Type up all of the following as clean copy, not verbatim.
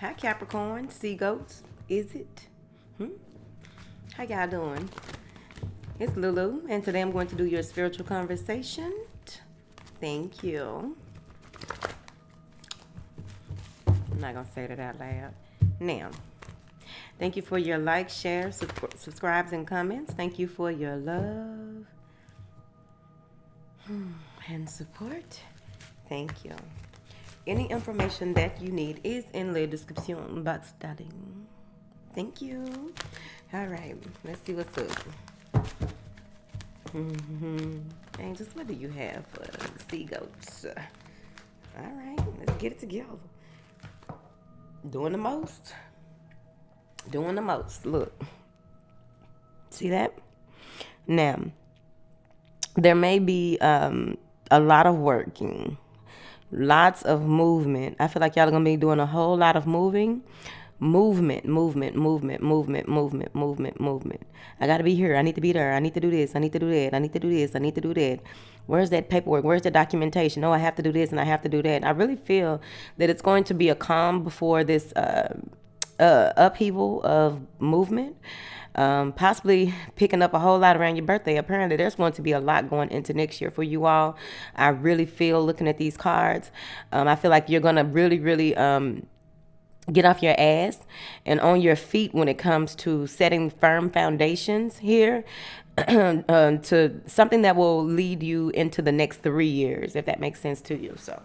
Hi, Capricorn, sea goats. Is it? How y'all doing? It's Lulu, and today I'm going to do your spiritual conversation. Thank you. I'm not going to say that out loud. Now, thank you for your likes, shares, subscribes, and comments. Thank you for your love and support. Thank you. Any information that you need is in the description box, darling. Thank you. All right, let's see what's up. Angels, what do you have for sea goats? All right, let's get it together. Doing the most. Doing the most. Look. See that? Now, there may be a lot of working. Lots of movement. I feel like y'all are going to be doing a whole lot of movement. I got to be here. I need to be there. I need to do this. I need to do that. I need to do this. I need to do that. Where's that paperwork? Where's the documentation? Oh, I have to do this and I have to do that. I really feel that it's going to be a calm before this upheaval of movement. Possibly picking up a whole lot around your birthday. Apparently, there's going to be a lot going into next year for you all. I really feel, looking at these cards, I feel like you're going to really get off your ass and on your feet when it comes to setting firm foundations here to something that will lead you into the next 3 years, if that makes sense to you. So,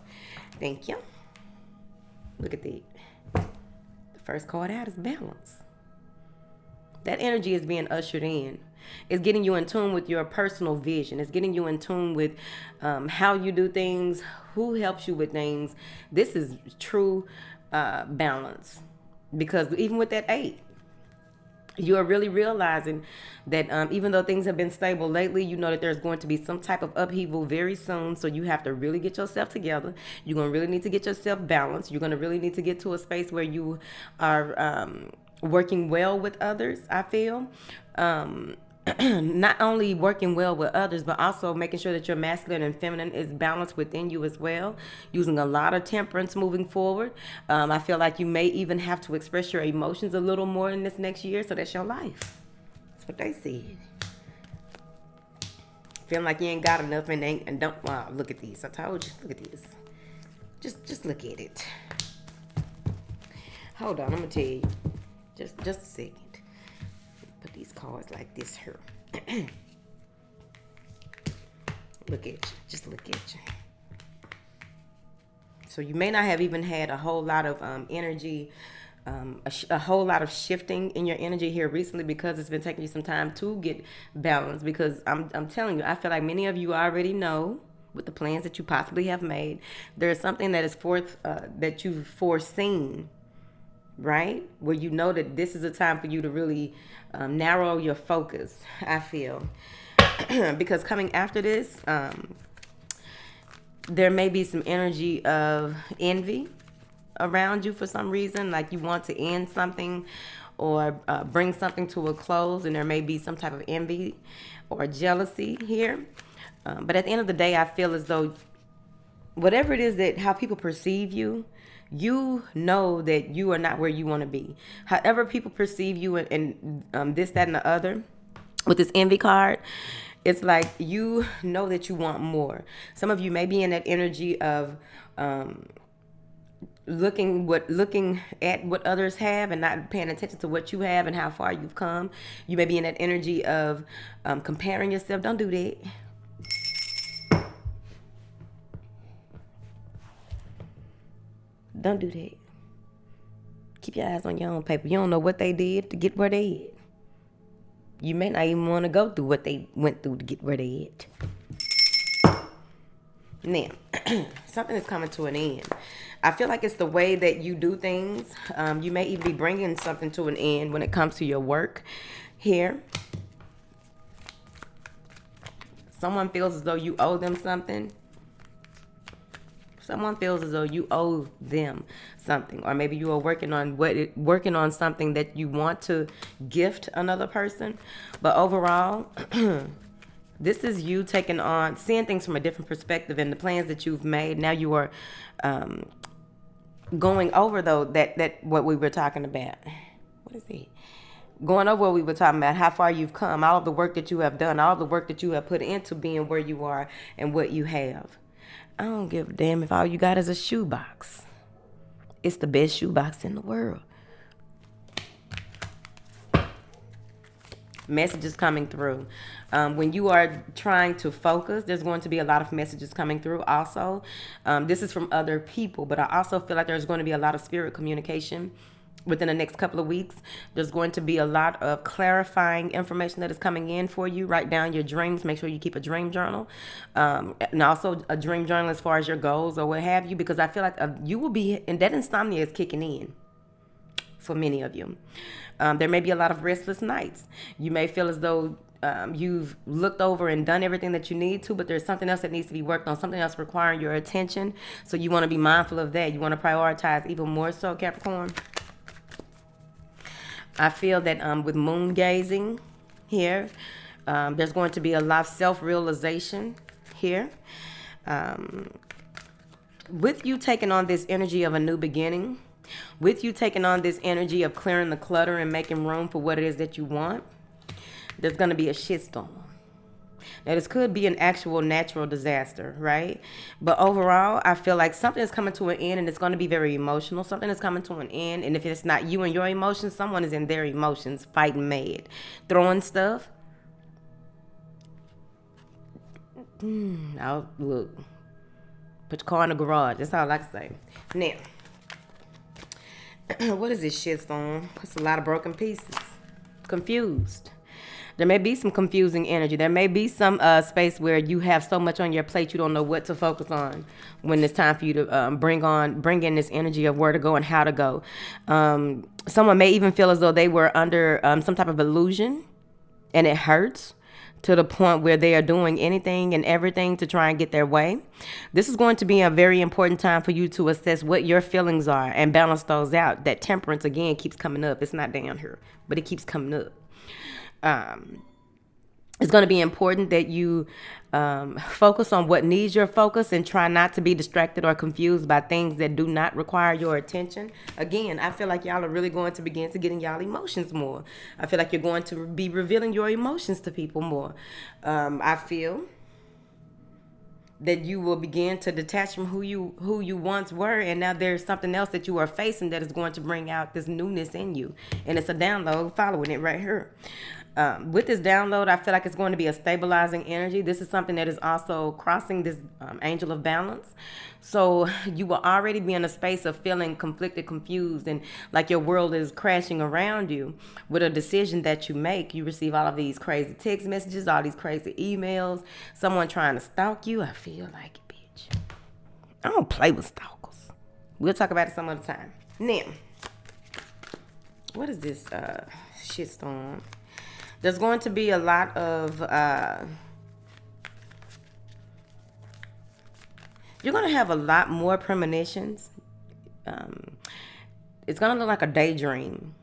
thank you. Look at the first card out is balance. That energy is being ushered in. It's getting you in tune with your personal vision. It's getting you in tune with how you do things, who helps you with things. This is true balance. Because even with that 8, you are really realizing that even though things have been stable lately, you know that there's going to be some type of upheaval very soon. So you have to really get yourself together. You're going to really need to get yourself balanced. You're going to really need to get to a space where you are working well with others, I feel. Not only working well with others, but also making sure that your masculine and feminine is balanced within you as well. Using a lot of temperance moving forward. I feel like you may even have to express your emotions a little more in this next year. So that's your life. That's what they said. Feeling like you ain't got enough and don't. Wow, look at these. I told you. Look at this. Just look at it. Hold on, I'm gonna tell you. Just a second. Put these cards like this here. Look at you. Just look at you. So you may not have even had a whole lot of energy, a whole lot of shifting in your energy here recently, because it's been taking you some time to get balanced. Because I'm telling you, I feel like many of you already know, with the plans that you possibly have made, there's something that is that you've foreseen, right? Where you know that this is a time for you to really narrow your focus, I feel. Because coming after this, there may be some energy of envy around you for some reason. Like you want to end something or bring something to a close, and there may be some type of envy or jealousy here. But at the end of the day, I feel as though whatever it is that how people perceive you, you know that you are not where you want to be. However people perceive you and this, that, and the other, with this envy card, it's like you know that you want more. Some of you may be in that energy of looking at what others have and not paying attention to what you have and how far you've come. You may be in that energy of comparing yourself. Don't do that. Don't do that. Keep your eyes on your own paper. You don't know what they did to get where they at. You may not even want to go through what they went through to get where they at. Now, something is coming to an end. I feel like it's the way that you do things. You may even be bringing something to an end when it comes to your work here. Someone feels as though you owe them something. Someone feels as though you owe them something, or maybe you are working on something that you want to gift another person. But overall, this is you seeing things from a different perspective, and the plans that you've made. Now you are going over though that what we were talking about. What is it? Going over what we were talking about, how far you've come, all of the work that you have done, all the work that you have put into being where you are and what you have. I don't give a damn if all you got is a shoebox. It's the best shoebox in the world. Messages coming through. When you are trying to focus, there's going to be a lot of messages coming through also. This is from other people, but I also feel like there's going to be a lot of spirit communication within the next couple of weeks. There's going to be a lot of clarifying information that is coming in for you. Write down your dreams. Make sure you keep a dream journal, and also a dream journal as far as your goals or what have you, because I feel like you will be, and that insomnia is kicking in for many of you. There may be a lot of restless nights. You may feel as though you've looked over and done everything that you need to, but there's something else that needs to be worked on, something else requiring your attention. So you want to be mindful of that. You want to prioritize even more so, Capricorn. I feel that with moon gazing here, there's going to be a lot of self-realization here. With you taking on this energy of a new beginning, with you taking on this energy of clearing the clutter and making room for what it is that you want, there's going to be a shitstorm. Now, this could be an actual natural disaster, right? But overall, I feel like something is coming to an end, and it's going to be very emotional. Something is coming to an end, and if it's not you and your emotions, someone is in their emotions, fighting mad, throwing stuff. I'll look. Put your car in the garage. That's all I can say. Now, what is this shitstorm? It's a lot of broken pieces. Confused. There may be some confusing energy. There may be some space where you have so much on your plate you don't know what to focus on when it's time for you to bring in this energy of where to go and how to go. Someone may even feel as though they were under some type of illusion, and it hurts to the point where they are doing anything and everything to try and get their way. This is going to be a very important time for you to assess what your feelings are and balance those out. That temperance, again, keeps coming up. It's not down here, but it keeps coming up. It's going to be important that you focus on what needs your focus and try not to be distracted or confused by things that do not require your attention. Again, I feel like y'all are really going to begin to get in y'all emotions more. I feel like you're going to be revealing your emotions to people more. I feel that you will begin to detach from who you once were, and now there's something else that you are facing that is going to bring out this newness in you. And it's a download following it right here. With this download, I feel like it's going to be a stabilizing energy. This is something that is also crossing this angel of balance. So you will already be in a space of feeling conflicted, confused, and like your world is crashing around you. With a decision that you make, you receive all of these crazy text messages, all these crazy emails, someone trying to stalk you. I feel like it, bitch. I don't play with stalkers. We'll talk about it some other time. Now, what is this shitstorm? There's going to be a lot of, you're going to have a lot more premonitions. It's going to look like a daydream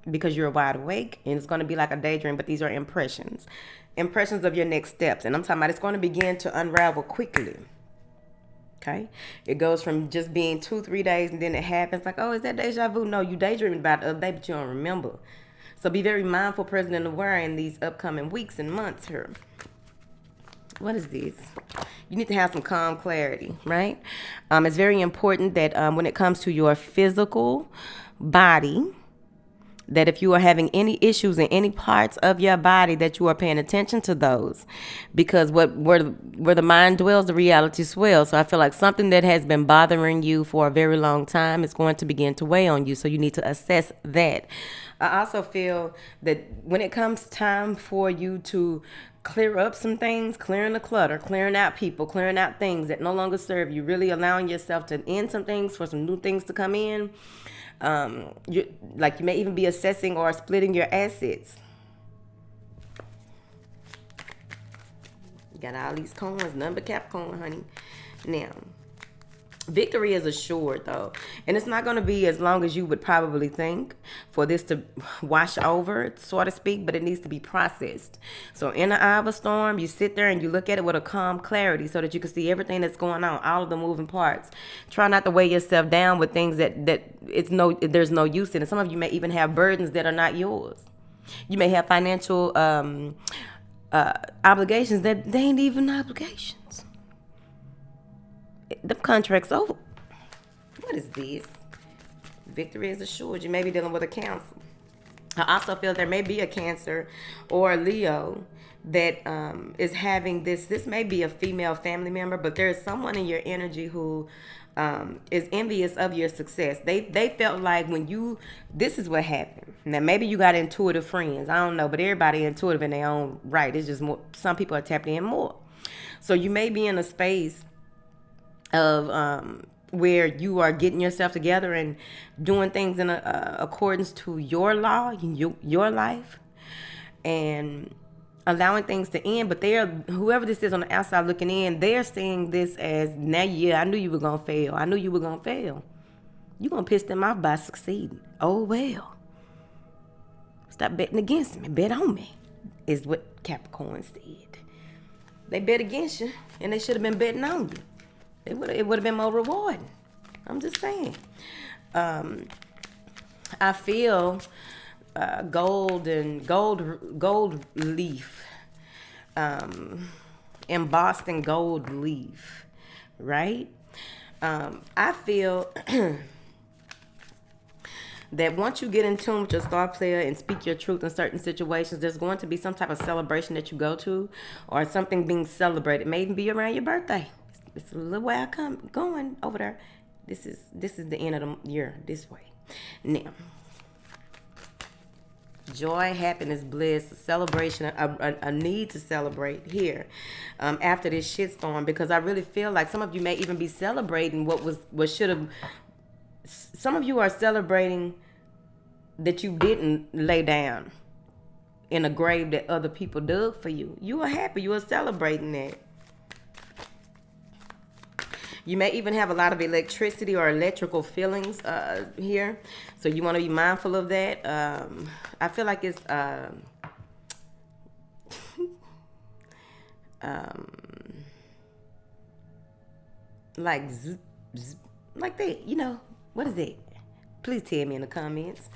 because you're wide awake, and it's going to be like a daydream, but these are impressions. Impressions of your next steps. And I'm talking about it's going to begin to unravel quickly. Okay? It goes from just being 2-3 days, and then it happens like, oh, is that deja vu? No, you daydreamed about it the other day, but you don't remember. So be very mindful, present, and aware in these upcoming weeks and months here. What is this? You need to have some calm clarity, right? It's very important that when it comes to your physical body, that if you are having any issues in any parts of your body, that you are paying attention to those, because where the mind dwells, the reality swells. So I feel like something that has been bothering you for a very long time is going to begin to weigh on you. So you need to assess that. I also feel that when it comes time for you to clear up some things, clearing the clutter, clearing out people, clearing out things that no longer serve you, really allowing yourself to end some things for some new things to come in. You may even be assessing or splitting your assets. You got all these coins, none but Capricorn, honey. Now, Victory is assured, though, and it's not going to be as long as you would probably think for this to wash over, so to speak, but it needs to be processed. So in the eye of a storm, you sit there and you look at it with a calm clarity so that you can see everything that's going on, all of the moving parts. Try not to weigh yourself down with things that there's no use in it. Some of you may even have burdens that are not yours. You may have financial obligations that they ain't even obligations. The contract's over. What is this? Victory is assured. You may be dealing with a Cancer. I also feel there may be a Cancer or a Leo that is having this. This may be a female family member, but there is someone in your energy who is envious of your success. They felt like this is what happened. Now maybe you got intuitive friends. I don't know, but everybody intuitive in their own right. It's just more. Some people are tapped in more. So you may be in a space of where you are getting yourself together and doing things in accordance to your law, your life, and allowing things to end. But whoever this is on the outside looking in, they're seeing this as, now, I knew you were going to fail. I knew you were going to fail. You're going to piss them off by succeeding. Oh, well. Stop betting against me. Bet on me, is what Capricorn said. They bet against you, and they should have been betting on you. It would have been more rewarding. I'm just saying. I feel gold leaf, embossed in gold leaf, right? I feel that once you get in tune with your star player and speak your truth in certain situations, there's going to be some type of celebration that you go to, or something being celebrated. It may even be around your birthday. It's a little way going over there. This is the end of the year this way. Now, joy, happiness, bliss, celebration, a need to celebrate here after this shitstorm, because I really feel like some of you may even be celebrating what should have. Some of you are celebrating that you didn't lay down in a grave that other people dug for you. You are happy. You are celebrating that. You may even have a lot of electricity or electrical feelings here. So you want to be mindful of that. I feel like it's like zzz, zzz, like that. What is it? Please tell me in the comments.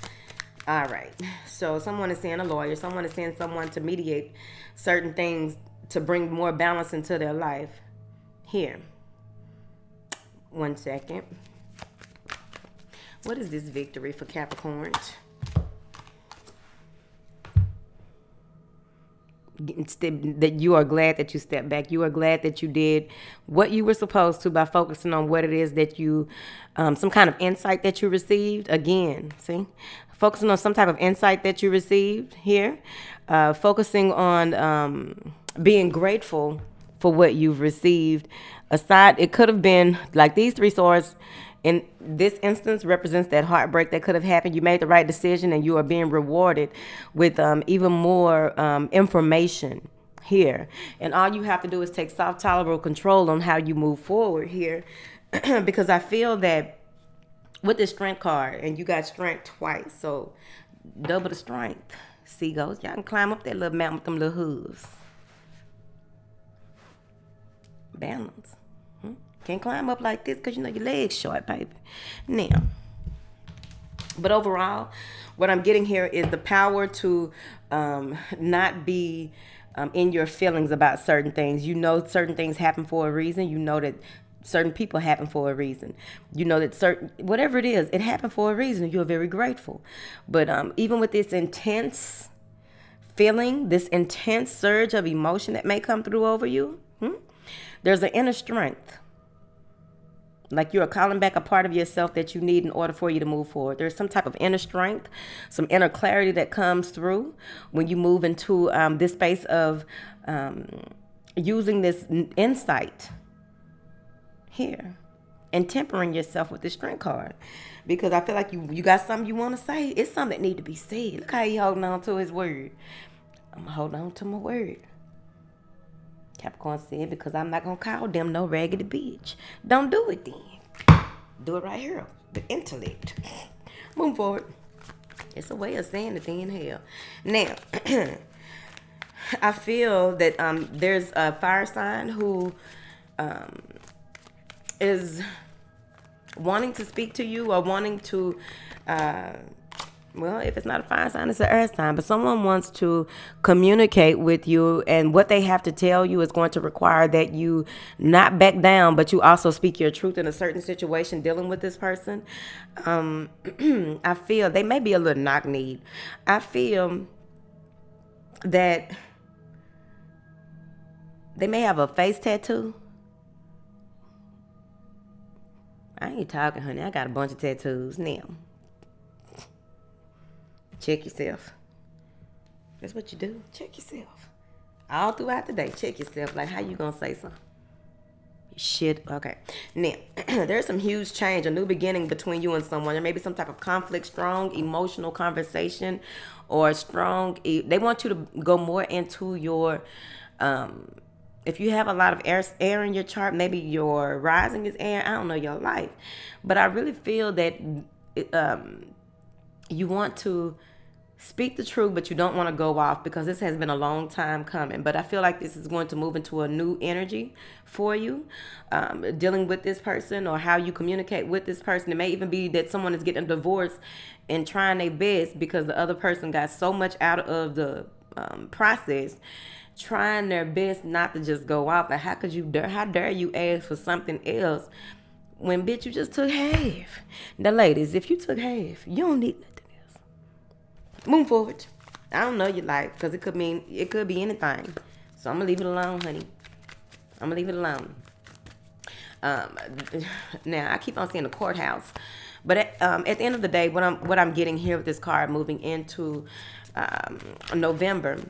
All right. So someone is saying a lawyer. Someone is saying someone to mediate certain things to bring more balance into their life. Here. 1 second. What is this victory for Capricorns? That you are glad that you stepped back. You are glad that you did what you were supposed to by focusing on what it is that you, some kind of insight that you received. Again, see, focusing on some type of insight that you received here. Focusing on being grateful for what you've received. Aside, it could have been like these 3 swords in this instance represents that heartbreak that could have happened. You made the right decision and you are being rewarded with even more information here. And all you have to do is take soft, tolerable control on how you move forward here. Because I feel that with this strength card, and you got strength twice, so double the strength. Seagulls, y'all can climb up that little mountain with them little hooves. Balance. Can't climb up like this because your legs short, baby. Now, but overall, what I'm getting here is the power to not be in your feelings about certain things. Certain things happen for a reason. You know that certain people happen for a reason. You know that whatever it is, it happened for a reason. You're very grateful. But even with this intense feeling, this intense surge of emotion that may come through over you, there's an inner strength. Like you are calling back a part of yourself that you need in order for you to move forward. There's some type of inner strength, some inner clarity that comes through when you move into this space of using this insight here and tempering yourself with the strength card. Because I feel like you got something you want to say. It's something that need to be said. Look how he holding on to his word. I'm going to hold on to my word. Capricorn said, because I'm not going to call them no raggedy bitch. Don't do it then. Do it right here. The intellect. Moving forward. It's a way of saying it then hell. Now, I feel that there's a fire sign who is wanting to speak to you or wanting to, well, if it's not a fire sign, it's an earth sign, but someone wants to communicate with you, and what they have to tell you is going to require that you not back down, but you also speak your truth in a certain situation dealing with this person. I feel they may be a little knock-kneed. I feel that they may have a face tattoo. I ain't talking, honey. I got a bunch of tattoos now. Check yourself. That's what you do. Check yourself. All throughout the day, check yourself. Like, how you gonna say something? Shit. Okay. Now, there's some huge change, a new beginning between you and someone. There may be some type of conflict, strong emotional conversation, or strong. They want you to go more into your. If you have a lot of air in your chart, maybe your rising is air. I don't know your life, but I really feel that you want to speak the truth, but you don't want to go off, because this has been a long time coming. But I feel like this is going to move into a new energy for you, dealing with this person or how you communicate with this person. It may even be that someone is getting a divorce and trying their best because the other person got so much out of the process, trying their best not to just go off. Like, how dare you ask for something else when, bitch, you just took half. Now, ladies, if you took half, you don't need nothing else. Move forward. I don't know your life, because it could be anything. So I'm gonna leave it alone, honey. I'm gonna leave it alone. Now I keep on seeing the courthouse, but at the end of the day, what I'm getting here with this card moving into November.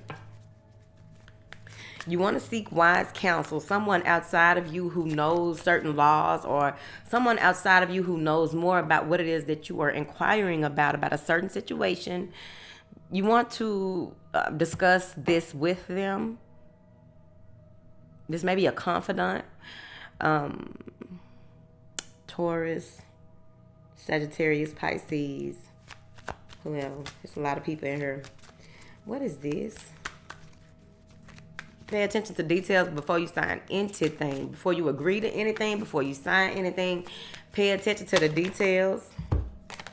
You want to seek wise counsel, someone outside of you who knows certain laws, or someone outside of you who knows more about what it is that you are inquiring about a certain situation. You want to discuss this with them. This may be a confidant. Taurus, Sagittarius, Pisces. Well, there's a lot of people in here. What is this? Pay attention to details before you sign anything. Before you agree to anything, before you sign anything, pay attention to the details.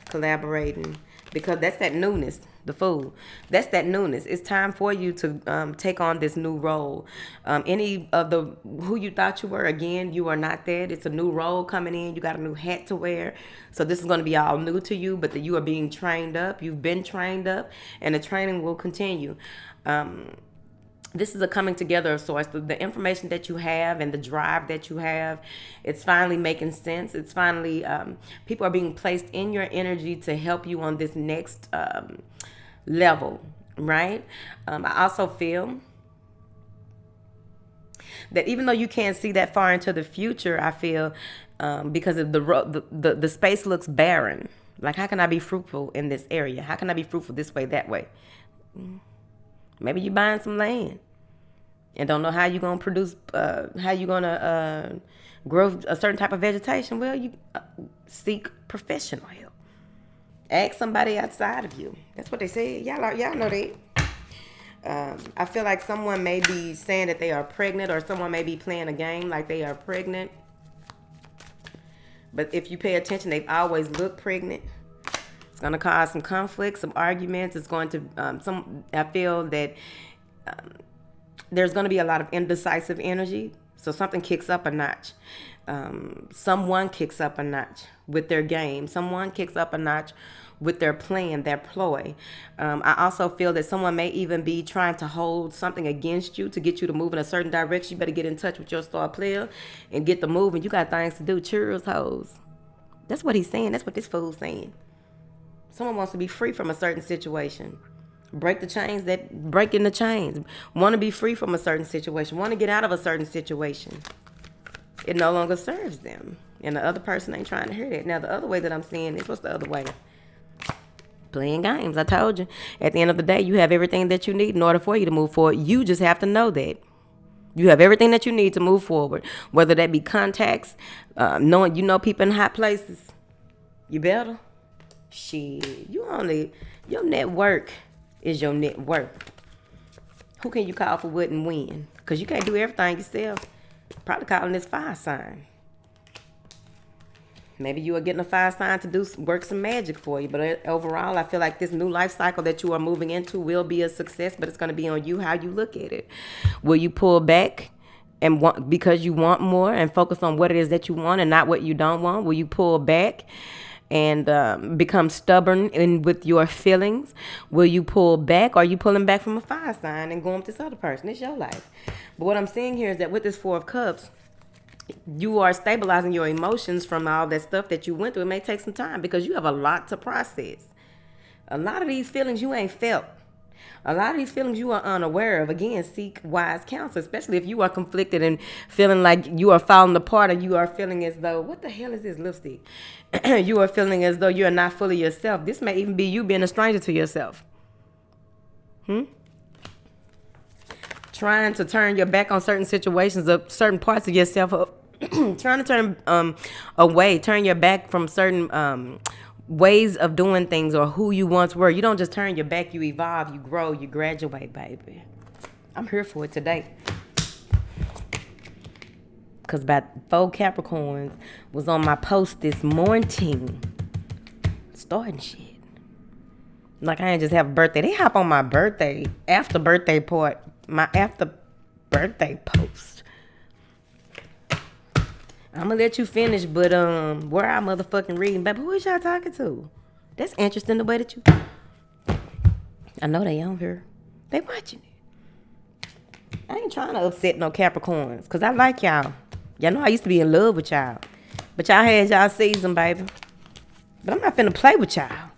Collaborating. Because that's that newness. The Fool. That's that newness. It's time for you to take on this new role. Any of the who you thought you were, again, you are not that. It's a new role coming in. You got a new hat to wear. So this is going to be all new to you, but that you are being trained up. You've been trained up, and the training will continue. This is a coming together of sorts. The information that you have and the drive that you have, it's finally making sense. It's finally, people are being placed in your energy to help you on this next level, right? I also feel that even though you can't see that far into the future, I feel because of the space looks barren. Like, how can I be fruitful in this area? How can I be fruitful this way, that way? Maybe you're buying some land and don't know how you're going to produce, how you're going to grow a certain type of vegetation. Well, you seek professional help. Ask somebody outside of you. That's what they said. Y'all know that. I feel like someone may be saying that they are pregnant, or someone may be playing a game like they are pregnant. But if you pay attention, they've always looked pregnant. It's going to cause some conflict, some arguments. It's going to, I feel that there's going to be a lot of indecisive energy. So something kicks up a notch. Someone kicks up a notch with their game. Someone kicks up a notch with their plan, their ploy. I also feel that someone may even be trying to hold something against you to get you to move in a certain direction. You better get in touch with your star player and get the moving. You got things to do. Cheers, hoes. That's what he's saying. That's what this fool's saying. Someone wants to be free from a certain situation. Break the chains breaking the chains. Want to be free from a certain situation. Want to get out of a certain situation. It no longer serves them. And the other person ain't trying to hear that. Now, the other way that I'm seeing is, what's the other way? Playing games. I told you. At the end of the day, you have everything that you need in order for you to move forward. You just have to know that. You have everything that you need to move forward, whether that be contacts, knowing you know people in hot places. You better. Shit, your network is your net worth. Who can you call for what and when? Because you can't do everything yourself. Probably calling this fire sign. Maybe you are getting a fire sign to do work some magic for you. But overall, I feel like this new life cycle that you are moving into will be a success, but it's going to be on you how you look at it. Will you pull back and want because you want more and focus on what it is that you want and not what you don't want? Will you pull back and become stubborn with your feelings? Will you pull back? Or are you pulling back from a fire sign and going with this other person? It's your life. But what I'm saying here is that with this Four of Cups, you are stabilizing your emotions from all that stuff that you went through. It may take some time because you have a lot to process. A lot of these feelings you ain't felt. A lot of these feelings you are unaware of. Again, seek wise counsel, especially if you are conflicted and feeling like you are falling apart, or you are feeling as though, what the hell is this lipstick? You are feeling as though you are not fully yourself. This may even be you being a stranger to yourself. Trying to turn your back on certain situations, of certain parts of yourself, trying to turn away, turn your back from certain ways of doing things or who you once were. You don't just turn your back, you evolve, you grow, you graduate, baby. I'm here for it today. Because about 4 Capricorns was on my post this morning, starting shit. Like I ain't just have a birthday. They hop on my birthday, after birthday part, my after birthday post. I'm gonna let you finish, but where I motherfucking reading, baby? Who is y'all talking to? That's interesting the way that you. I know they on here. They watching it. I ain't trying to upset no Capricorns, cause I like y'all. Y'all know I used to be in love with y'all, but y'all had y'all season, baby. But I'm not finna play with y'all.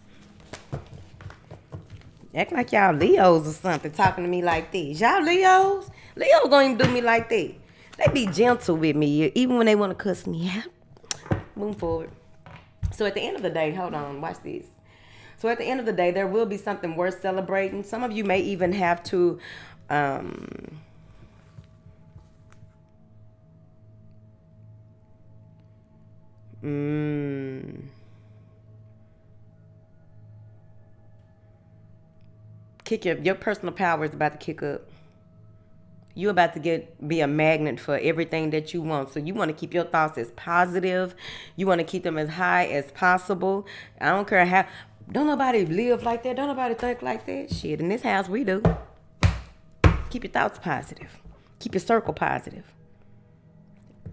Act like y'all Leos or something, talking to me like this. Y'all Leos? Leos don't even do me like that. They be gentle with me, even when they want to cuss me out. Move forward. So at the end of the day, hold on, watch this. So at the end of the day, there will be something worth celebrating. Some of you may even have to kick your personal power is about to kick up. You're about to be a magnet for everything that you want. So you want to keep your thoughts as positive. You want to keep them as high as possible. I don't care how. Don't nobody live like that. Don't nobody think like that. Shit, in this house we do. Keep your thoughts positive. Keep your circle positive.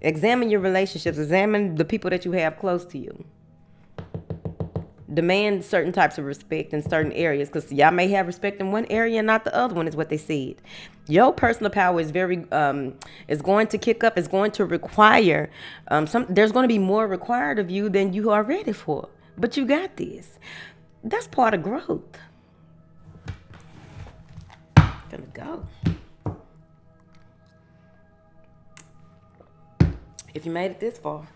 Examine your relationships. Examine the people that you have close to you. Demand certain types of respect in certain areas, because y'all may have respect in one area and not the other one, is what they said. Your personal power is is going to kick up. It's going to require there's going to be more required of you than you are ready for, but you got this. That's part of growth. Gonna go. If you made it this far,